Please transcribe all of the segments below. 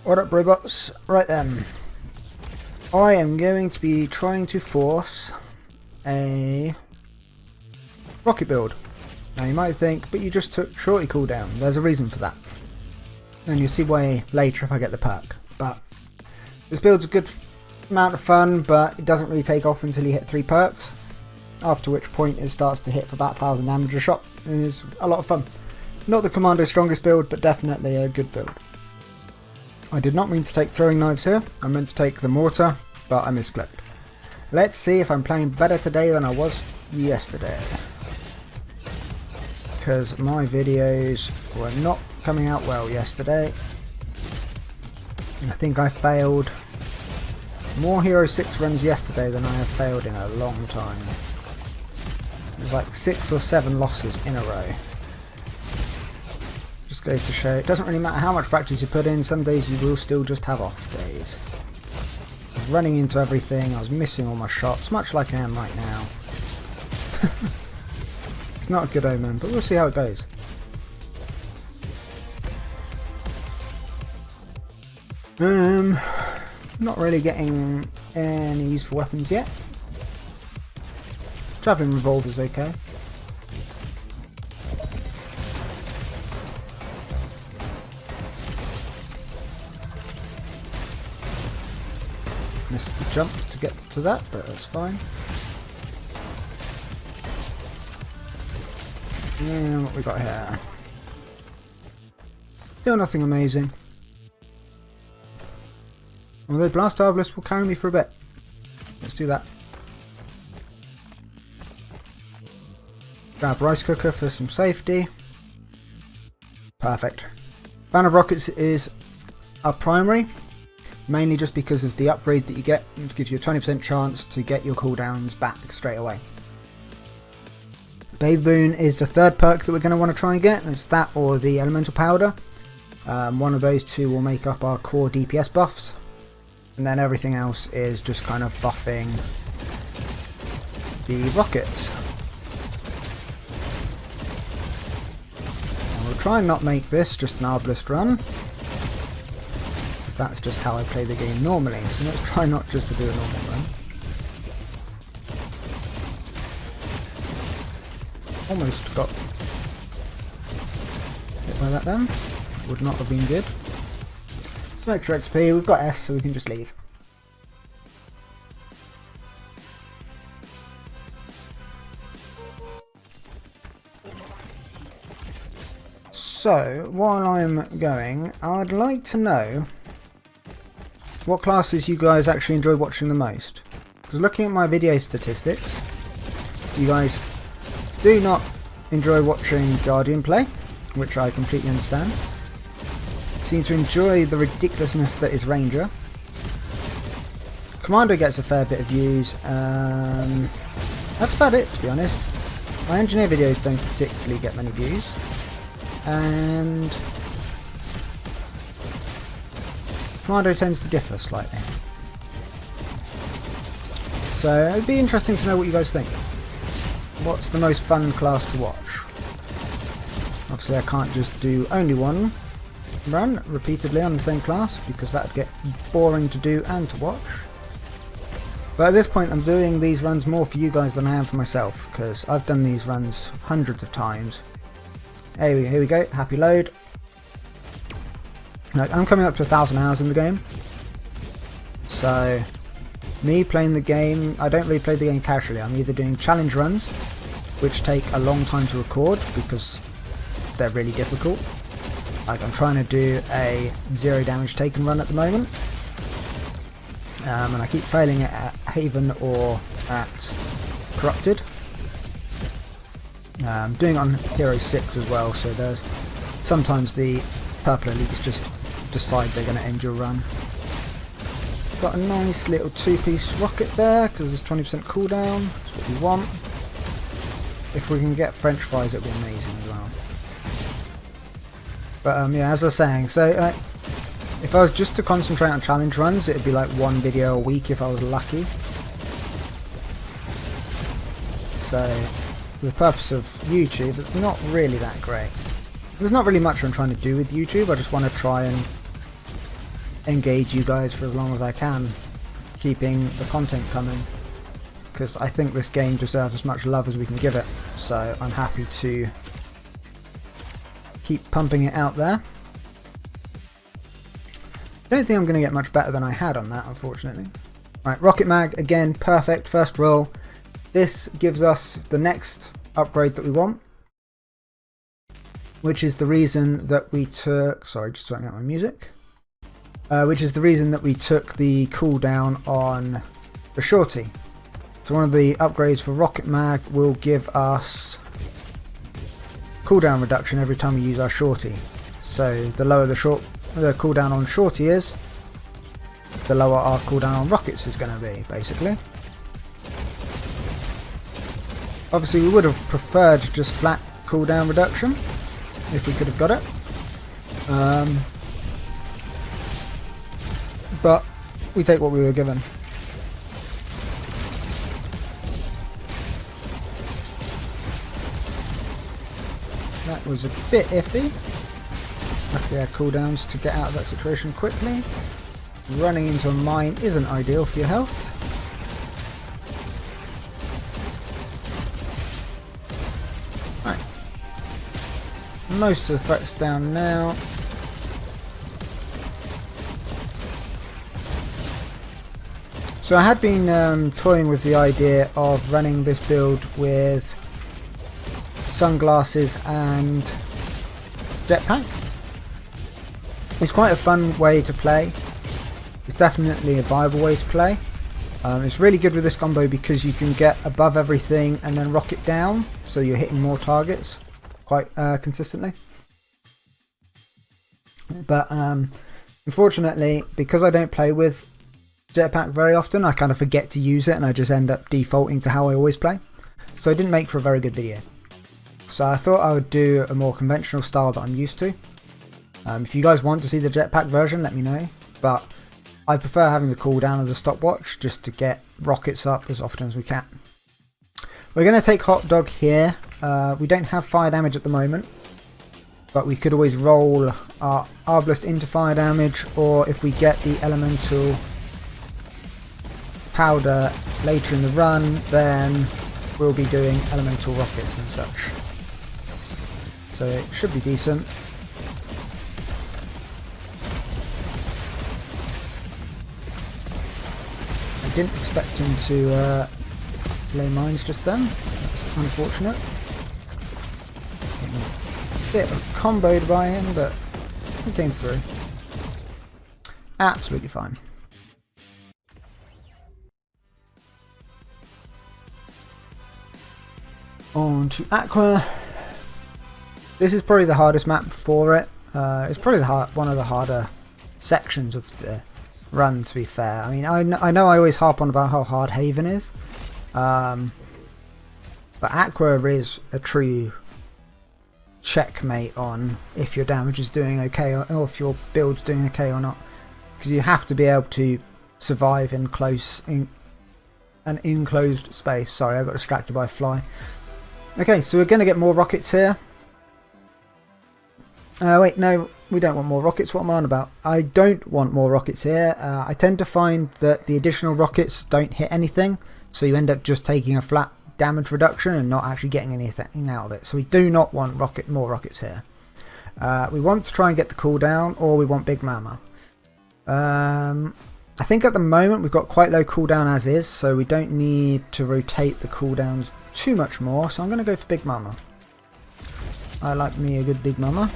What up, robots? Right then, I am going to be trying to force a rocket build. Now you might think, but you just took shorty cooldown. There's a reason for that, and you'll see why later if I get the perk. But this build's a good amount of fun, but it doesn't really take off until you hit 3 perks, after which point it starts to hit for about 1000 damage a shot, and it's a lot of fun. Not the Commando's strongest build, but definitely a good build. I did not mean to take throwing knives here, I meant to take the mortar, but I misclicked. Let's see if I'm playing better today than I was yesterday. Because my videos were not coming out well yesterday. I think I failed more Hero 6 runs yesterday than I have failed in a long time. There's like 6 or 7 losses in a row. Just goes to show it doesn't really matter how much practice you put in, some days you will still just have off days. I was running into everything, I was missing all my shots, much like I am right now. It's not a good omen, but we'll see how it goes. Not really getting any useful weapons yet. Travelling revolver's okay. Missed the jump to get to that, but that's fine. And what we got here? Still nothing amazing. Although Blast Harvest will carry me for a bit. Let's do that. Grab Rice Cooker for some safety. Perfect. Ban of Rockets is a primary. Mainly just because of the upgrade that you get. It gives you a 20% chance to get your cooldowns back straight away. Baby Boon is the third perk that we're going to want to try and get. It's that or the Elemental Powder. One of those two will make up our core DPS buffs. And then everything else is just kind of buffing the rockets. And we'll try and not make this just an arbalist run. That's just how I play the game normally, so let's try not just to do a normal run. Almost got hit by that then. Would not have been good. Some extra XP, we've got S so we can just leave. So, while I'm going, I'd like to know what classes you guys actually enjoy watching the most. Because looking at my video statistics, you guys do not enjoy watching Guardian play, which I completely understand. Seem to enjoy the ridiculousness that is Ranger. Commando gets a fair bit of views. That's about it, to be honest. My engineer videos don't particularly get many views. And Commando tends to differ slightly. So it'd be interesting to know what you guys think. What's the most fun class to watch? Obviously I can't just do only one run repeatedly on the same class because that would get boring to do and to watch. But at this point I'm doing these runs more for you guys than I am for myself, because I've done these runs hundreds of times. Here we go, happy load. I'm coming up to 1,000 hours in the game, so me playing the game, I don't really play the game casually. I'm either doing challenge runs, which take a long time to record because they're really difficult. Like I'm trying to do a 0 damage taken run at the moment, and I keep failing it at Haven or at Corrupted. I'm doing it on Hero 6 as well, so there's sometimes the purple elites just decide they're going to end your run. Got a nice little 2-piece rocket there because there's 20% cooldown. That's what we want. If we can get French fries, it'll be amazing as well. But yeah, as I was saying, so if I was just to concentrate on challenge runs, it'd be like one video a week if I was lucky. So for the purpose of YouTube, it's not really that great. There's not really much I'm trying to do with YouTube. I just want to try and engage you guys for as long as I can, keeping the content coming, because I think this game deserves as much love as we can give it, so I'm happy to keep pumping it out there. Don't think I'm going to get much better than I had on that, unfortunately. Right, Rocket Mag, again, perfect, first roll. This gives us the next upgrade that we want, which is the reason that we took, sorry, just sorting out my music, which is the reason that we took the cooldown on the shorty. So one of the upgrades for Rocket Mag will give us cooldown reduction every time we use our shorty. So the lower the cooldown on shorty is, the lower our cooldown on rockets is going to be, basically. Obviously we would have preferred just flat cooldown reduction if we could have got it, but we take what we were given. That was a bit iffy. Luckily our cooldowns to get out of that situation quickly. Running into a mine isn't ideal for your health. Right. Most of the threats down now. So I had been toying with the idea of running this build with sunglasses and jetpack. It's quite a fun way to play. It's definitely a viable way to play. It's really good with this combo because you can get above everything and then rocket down, so you're hitting more targets quite consistently. But unfortunately, because I don't play with jetpack very often, I kind of forget to use it and I just end up defaulting to how I always play. So it didn't make for a very good video. So I thought I would do a more conventional style that I'm used to. If you guys want to see the jetpack version, let me know. But I prefer having the cooldown of the stopwatch just to get rockets up as often as we can. We're going to take Hot Dog here. We don't have fire damage at the moment, but we could always roll our Arbalist into fire damage, or if we get the elemental powder later in the run, then we'll be doing elemental rockets and such. So it should be decent. I didn't expect him to lay mines just then. That's unfortunate. A bit comboed by him, but he came through. Absolutely fine. On to Aqua. This is probably the hardest map for it. It's probably one of the harder sections of the run, to be fair. I mean, I know I always harp on about how hard Haven is, but Aqua is a true checkmate on if your damage is doing okay or if your build's doing okay or not, because you have to be able to survive in an enclosed space. Sorry, I got distracted by a fly. Okay, so we're going to get more rockets here. Wait, no, we don't want more rockets. What am I on about? I don't want more rockets here. I tend to find that the additional rockets don't hit anything, so you end up just taking a flat damage reduction and not actually getting anything out of it. So we do not want more rockets here. We want to try and get the cooldown, or we want Big Mama. I think at the moment we've got quite low cooldown as is, so we don't need to rotate the cooldowns too much more, so I'm going to go for Big Mama. I like me a good Big Mama.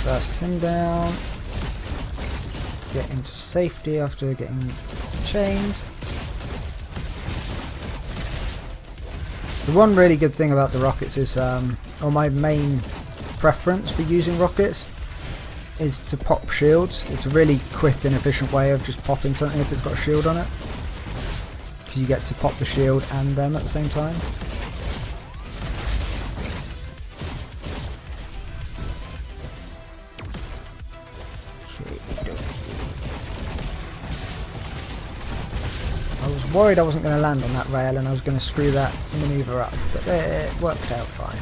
Burst him down. Get into safety after getting chained. The one really good thing about the rockets is, or my main preference for using rockets, is to pop shields. It's a really quick and efficient way of just popping something if it's got a shield on it, because you get to pop the shield and them at the same time. I was worried I wasn't going to land on that rail and I was going to screw that maneuver up, but it worked out fine.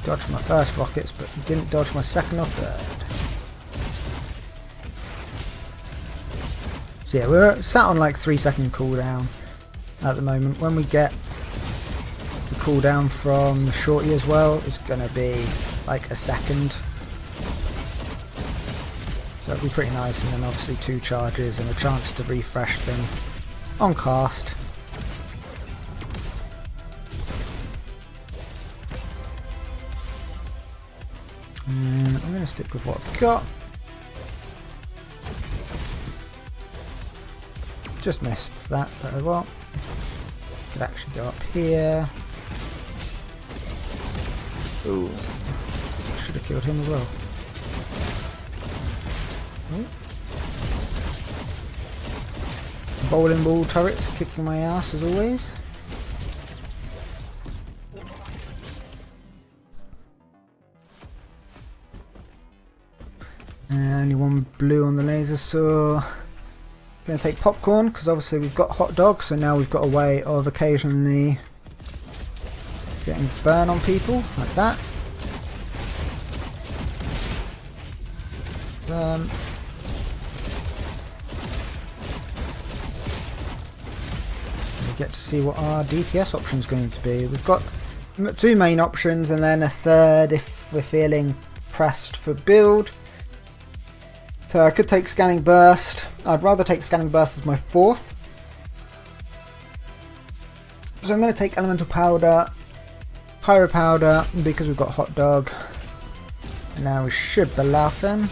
Dodged my first rockets, but didn't dodge my second or third. So yeah, we're sat on like 3-second cooldown at the moment. When we get the cooldown from Shorty as well, it's going to be like a second. So it'll be pretty nice, and then obviously 2 charges and a chance to refresh them on cast. And I'm going to stick with what I've got. Just missed that, but oh well. Could actually go up here. Ooh, should have killed him as well. Ooh. Bowling ball turrets kicking my ass as always. Only one blue on the laser saw. Gonna take popcorn because obviously we've got hot dogs, so now we've got a way of occasionally getting burn on people like that. We get to see what our DPS option is going to be. We've got 2 main options and then a third if we're feeling pressed for build. So I could take Scanning Burst. I'd rather take Scanning Burst as my 4th. So I'm going to take Elemental Powder, Pyro Powder, because we've got Hot Dog. And now we should be laughing.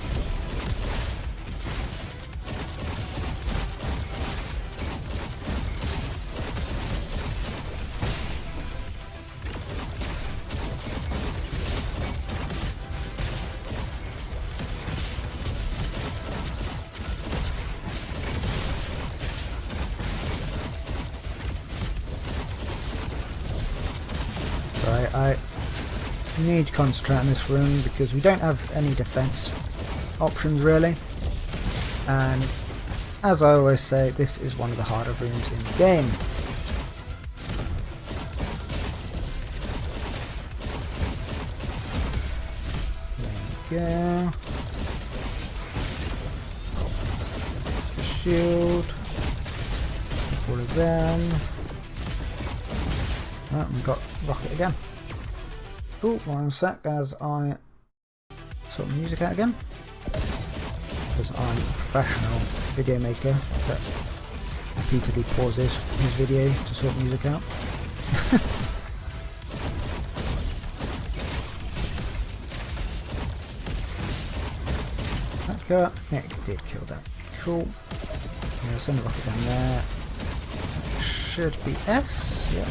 I need to concentrate on this room because we don't have any defense options really, and as I always say, this is one of the harder rooms in the game. There we go. Shield. All of them. Oh, we've got rocket again. Cool, 1 sec as I sort the music out again. Because I'm a professional video maker that repeatedly pauses his video to sort music out. Yeah, it did kill that. Cool. Yeah, send a rocket down there. Should be S, yeah.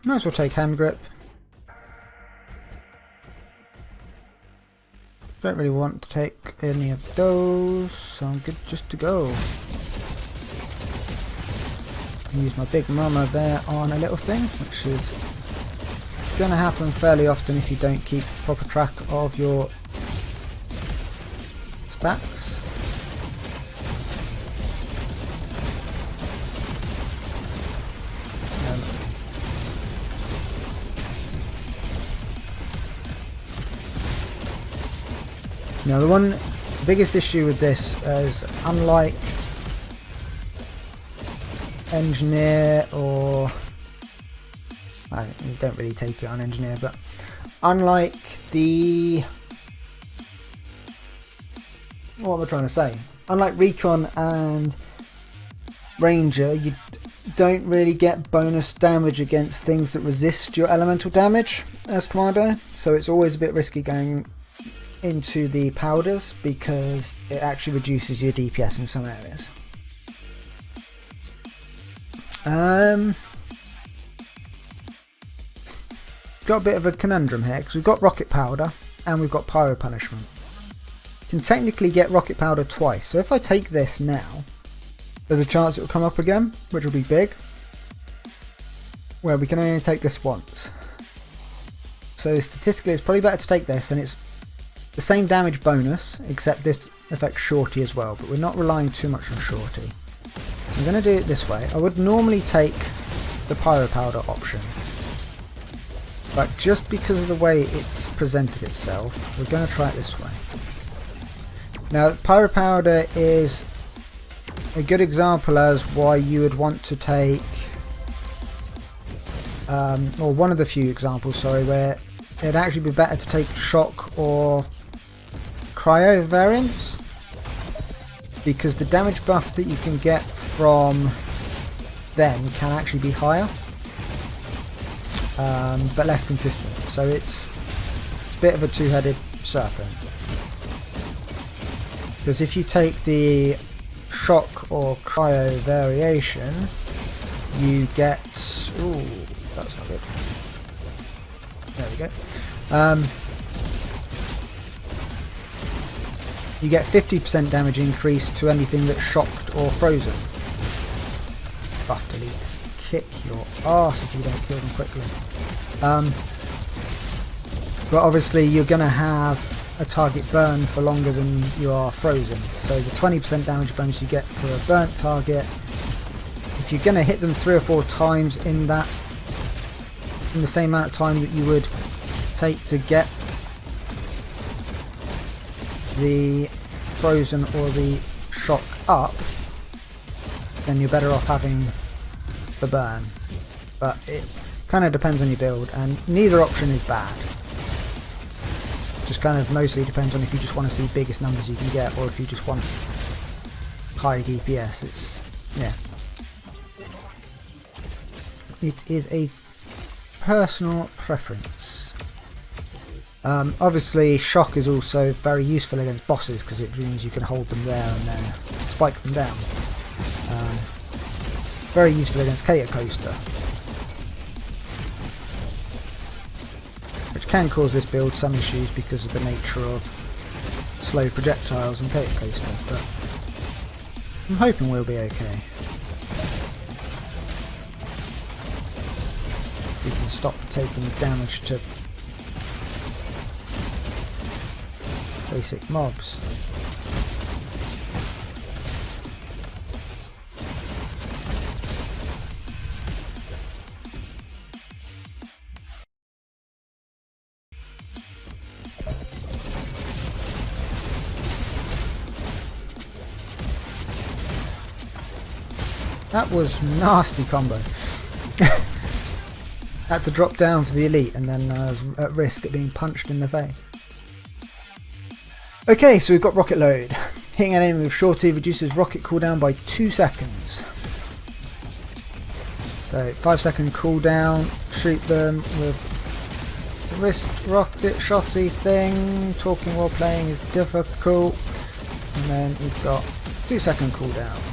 Might as well take hand grip. Don't really want to take any of those, so I'm good just to go. Use my big mama there on a little thing, which is gonna happen fairly often if you don't keep proper track of your stacks. Now the biggest issue with this is, unlike Engineer, or I don't really take it on Engineer, but unlike the, what am I trying to say? Unlike Recon and Ranger, you don't really get bonus damage against things that resist your elemental damage as Commando, so it's always a bit risky going into the powders because it actually reduces your DPS in some areas. Got a bit of a conundrum here because we've got Rocket Powder and we've got Pyro Punishment. Can technically get Rocket Powder twice, so if I take this now, there's a chance it will come up again, which will be big, where we can only take this once. So statistically it's probably better to take this, and it's the same damage bonus, except this affects Shorty as well, but we're not relying too much on Shorty. I'm going to do it this way. I would normally take the Pyro Powder option, but just because of the way it's presented itself, we're going to try it this way. Now, Pyro Powder is a good example as why you would want to take, or one of the few examples, sorry, where it'd actually be better to take Shock or Cryo variants, because the damage buff that you can get from them can actually be higher, but less consistent. So it's a bit of a two-headed serpent. Because if you take the Shock or Cryo variation, you get... Ooh, that's not good. There we go. You get 50% damage increase to anything that's shocked or frozen. Buffed elites kick your arse if you don't kill them quickly. But obviously you're going to have a target burn for longer than you are frozen. So the 20% damage bonus you get for a burnt target, if you're going to hit them 3 or 4 times in the same amount of time that you would take to get the frozen or the shock up, then you're better off having the burn. But it kind of depends on your build, and neither option is bad. Just kind of mostly depends on if you just want to see biggest numbers you can get, or if you just want high DPS. It's, yeah, it is a personal preference. Obviously shock is also very useful against bosses, because it means you can hold them there and then spike them down. Very useful against Cater Coaster, which can cause this build some issues because of the nature of slow projectiles and Cater Coaster, but I'm hoping we'll be okay. We can stop taking damage to basic mobs. That was nasty combo. Had to drop down for the elite, and then I was at risk of being punched in the face. Okay, so we've got Rocket Load. Hitting an enemy with Shorty reduces rocket cooldown by 2 seconds. So 5-second cooldown, shoot them with wrist rocket shotty thing. Talking while playing is difficult. And then we've got 2-second cooldown.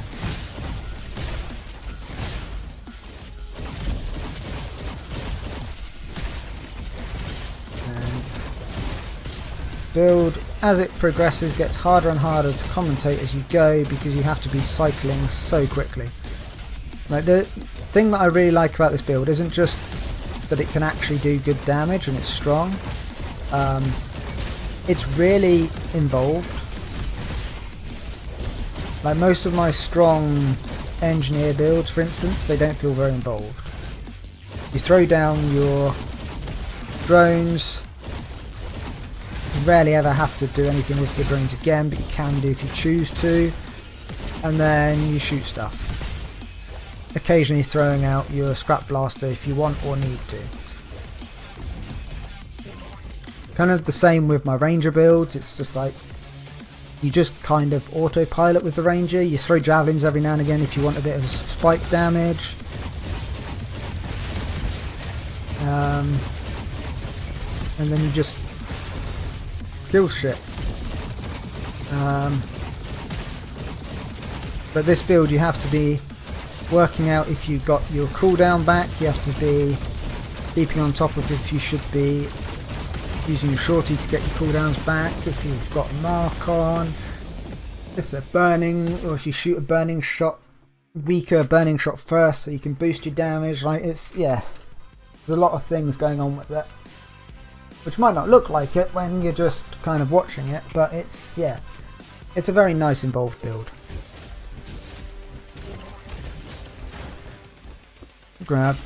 Build, as it progresses, gets harder and harder to commentate as you go, because you have to be cycling so quickly. Like, the thing that I really like about this build isn't just that it can actually do good damage and it's strong. It's really involved. Like most of my strong engineer builds, for instance, they don't feel very involved. You throw down your drones. You rarely ever have to do anything with the drones again, but you can do if you choose to, and then you shoot stuff. Occasionally throwing out your scrap blaster if you want or need to. Kind of the same with my ranger builds. It's just like you just kind of autopilot with the ranger. You throw javelins every now and again if you want a bit of spike damage. And then you just kill shit. But this build you have to be working out if you got your cooldown back. You have to be keeping on top of if you should be using your shorty to get your cooldowns back, if you've got a mark on, if they're burning, or if you shoot a burning shot, weaker burning shot first so you can boost your damage. Like, it's, yeah, there's a lot of things going on with that. which might not look like it when you're just kind of watching it, but it's, yeah, it's a very nice involved build. Grab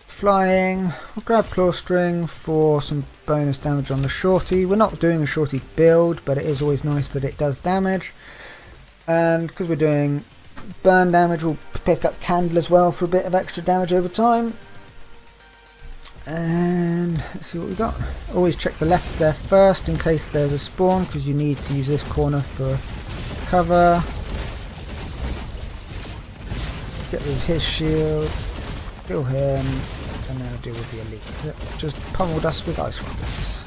flying, we'll grab claw string for some bonus damage on the shorty. We're not doing a shorty build, but it is always nice that it does damage. And because we're doing burn damage, we'll pick up candle as well for a bit of extra damage over time. And let's see what we got. Always check the left there first in case there's a spawn, because you need to use this corner for cover. Get rid of his shield, kill him, and now deal with the elite. Just pummeled us with ice rockets.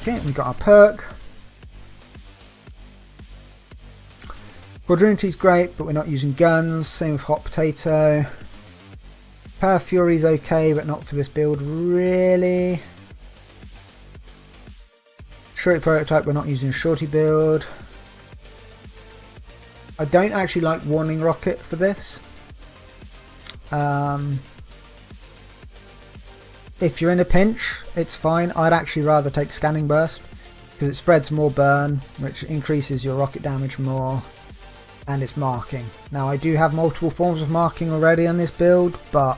Okay, we got our perk. Quadrinity's great, but we're not using guns. Same with hot potato. Power Fury's okay, but not for this build really. Shorty prototype, we're not using a shorty build. I don't actually like warning rocket for this. If you're in a pinch, it's fine. I'd actually rather take scanning burst because it spreads more burn, which increases your rocket damage more, and it's marking. Now I do have multiple forms of marking already on this build, but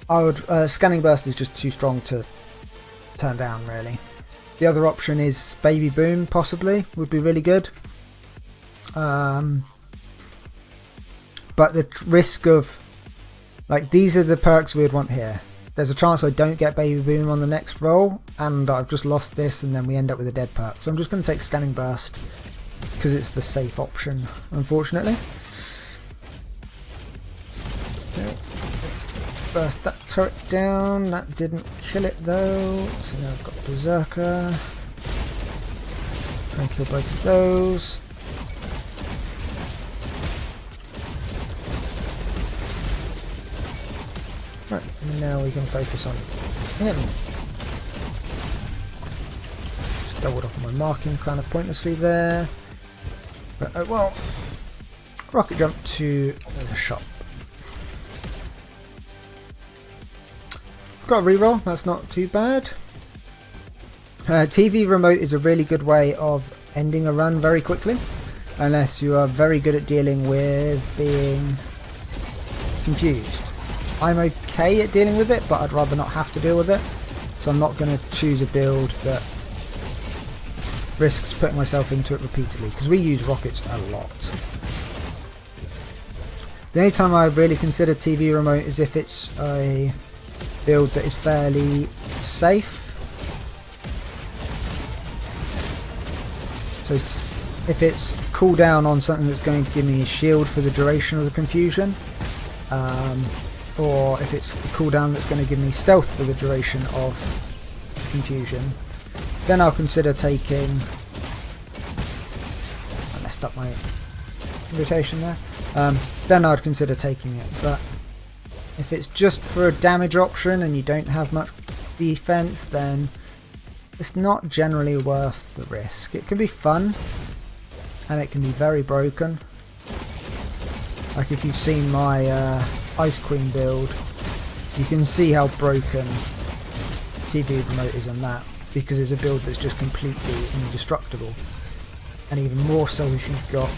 I would scanning burst is just too strong to turn down really. The other option is baby boom, possibly would be really good. But the risk of, like, these are the perks we'd want here. There's a chance I don't get baby boom on the next roll, and I've just lost this, and then we end up with a dead perk. So I'm just going to take scanning burst because it's the safe option, unfortunately. Okay. Burst that turret down. That didn't kill it though. So now I've got Berserker. Try and kill both of those. Right, and now we can focus on him. Just doubled up on my marking kind of pointlessly there. But well, rocket jump to the shop. Got a reroll, that's not too bad. TV remote is a really good way of ending a run very quickly, unless you are very good at dealing with being confused. I'm okay at dealing with it, but I'd rather not have to deal with it, so I'm not going to choose a build that risks putting myself into it repeatedly, because we use rockets a lot. The only time I really consider TV remote is if it's a build that is fairly safe. So if it's cooldown on something that's going to give me a shield for the duration of the confusion, or if it's a cooldown that's going to give me stealth for the duration of confusion, then I'll consider taking... I messed up my rotation there. Then I'd consider taking it, but if it's just for a damage option and you don't have much defense, then it's not generally worth the risk. It can be fun, and it can be very broken. Like if you've seen my Ice Queen build, you can see how broken TV remote is on that, because it's a build that's just completely indestructible. And even more so if you've got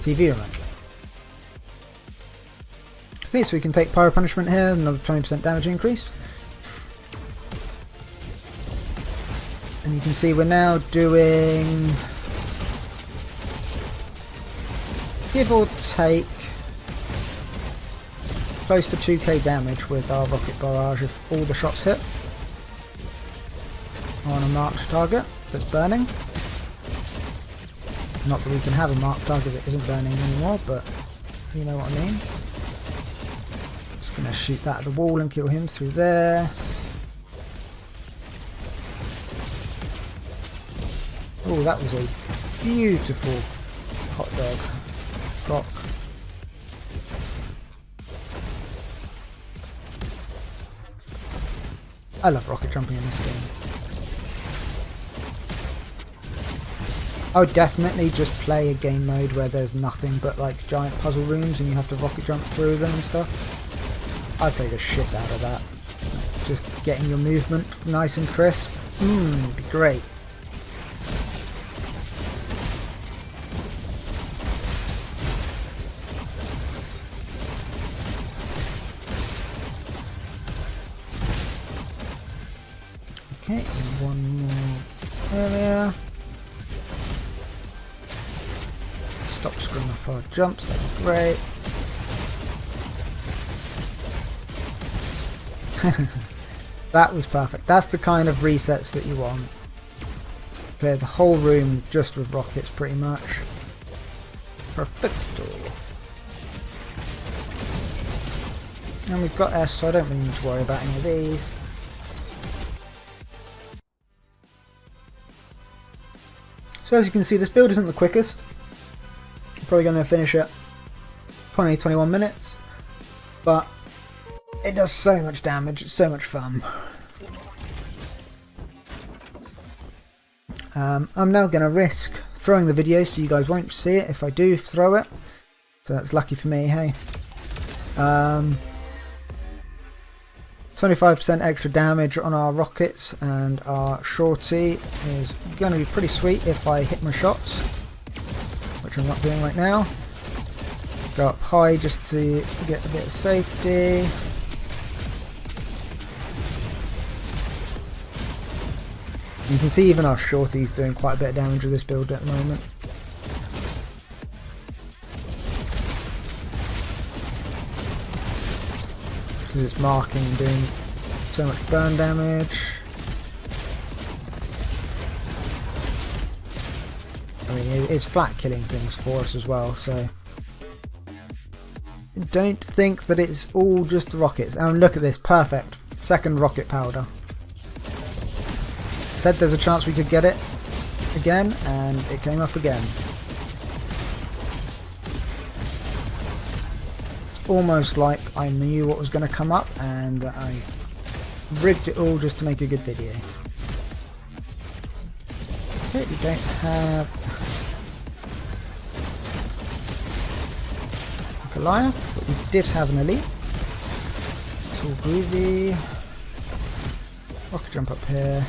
TV remote. Okay, so we can take Pyro Punishment here, another 20% damage increase. And you can see we're now doing, give or take, close to 2k damage with our rocket barrage if all the shots hit on a marked target that's burning. Not that we can have a marked target that isn't burning anymore, but you know what I mean. Just gonna shoot that at the wall and kill him through there. Oh, that was a beautiful hot dog rock. I love rocket jumping in this game. I would definitely just play a game mode where there's nothing but like giant puzzle rooms and you have to rocket jump through them and stuff. I'd play the shit out of that. Just getting your movement nice and crisp. Would be great. Okay, and one more area. Stop screwing up our jumps, that'd be great. That was perfect. That's the kind of resets that you want. Clear the whole room just with rockets pretty much. Perfecto. And we've got S, so I don't really need to worry about any of these. So as you can see, this build isn't the quickest. I'm probably going to finish it 20-21 minutes, but it does so much damage, it's so much fun. I'm now going to risk throwing the video so you guys won't see it if I do throw it. So that's lucky for me, hey. 25% extra damage on our rockets, and our shorty is going to be pretty sweet if I hit my shots, which I'm not doing right now. Go up high just to get a bit of safety. You can see even our shorty's doing quite a bit of damage with this build at the moment. Because it's marking and doing so much burn damage. I mean, it's flat killing things for us as well, so don't think that it's all just rockets. And look at this, perfect. Second rocket powder. Said there's a chance we could get it again, and it came up again. Almost like I knew what was going to come up, and I rigged it all just to make a good video. Okay, we don't have a Goliath, but we did have an elite. It's all groovy. Rocket jump up here.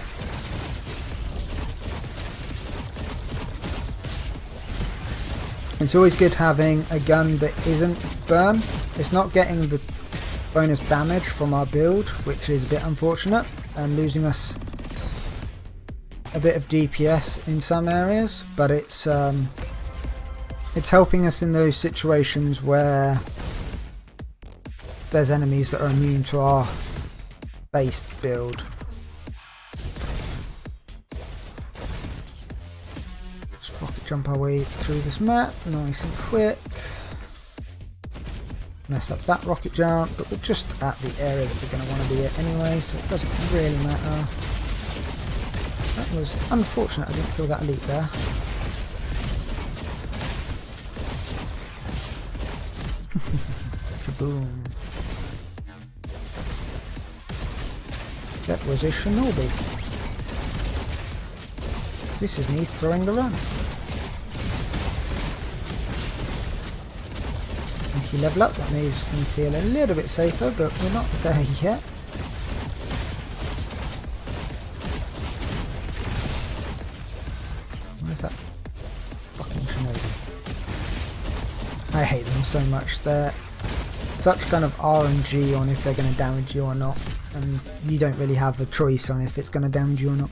It's always good having a gun that isn't burn. It's not getting the bonus damage from our build, which is a bit unfortunate, and losing us a bit of DPS in some areas, but it's helping us in those situations where there's enemies that are immune to our based build. Jump our way through this map nice and quick. Mess up that rocket jump, but we're just at the area that we're going to want to be at anyway, so it doesn't really matter. That was unfortunate, I didn't kill that elite there. Kaboom. That was a shinobi. This is me throwing the run. If you level up, that makes me feel a little bit safer, but we're not there yet. Where's that fucking shinobi? I hate them so much. They're such kind of RNG on if they're going to damage you or not, and you don't really have a choice on if it's going to damage you or not.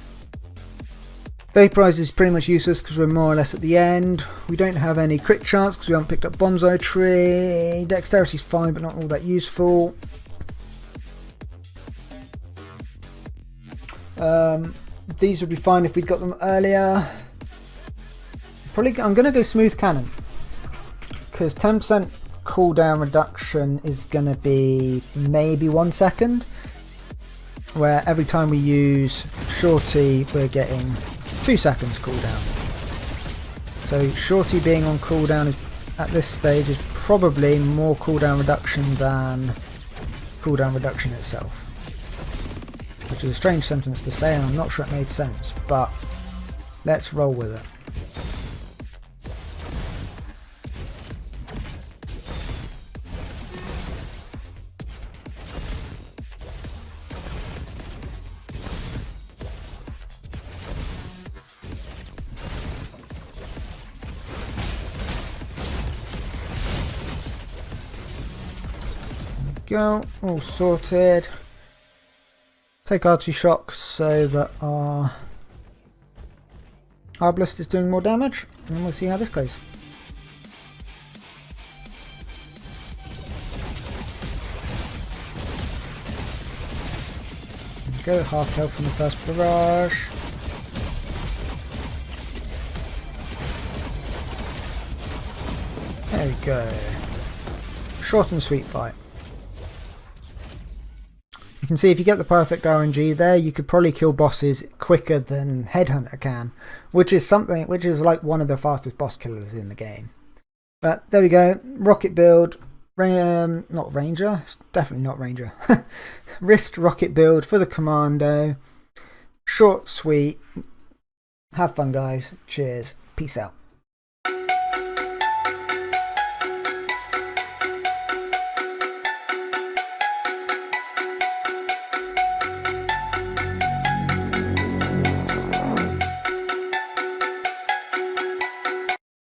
Vaporize is pretty much useless because we're more or less at the end. We don't have any crit chance because we haven't picked up Bonsai Tree. Dexterity's fine, but not all that useful. These would be fine if we'd got them earlier. I'm going to go Smooth Cannon because 10% cooldown reduction is going to be maybe 1 second, where every time we use Shorty we're getting 2 seconds cooldown. So Shorty being on cooldown is, at this stage, is probably more cooldown reduction than cooldown reduction itself. Which is a strange sentence to say, and I'm not sure it made sense, but let's roll with it. go, all sorted. Take our 2 shocks so that our Arbalist is doing more damage, and we'll see how this goes. There we go, half health from the first barrage. There we go. Short and sweet fight. You can see if you get the perfect RNG there, you could probably kill bosses quicker than Headhunter can, which is like one of the fastest boss killers in the game. But there we go. Rocket build. Not Ranger. It's definitely not Ranger. Wrist rocket build for the Commando. Short, sweet. Have fun, guys. Cheers. Peace out.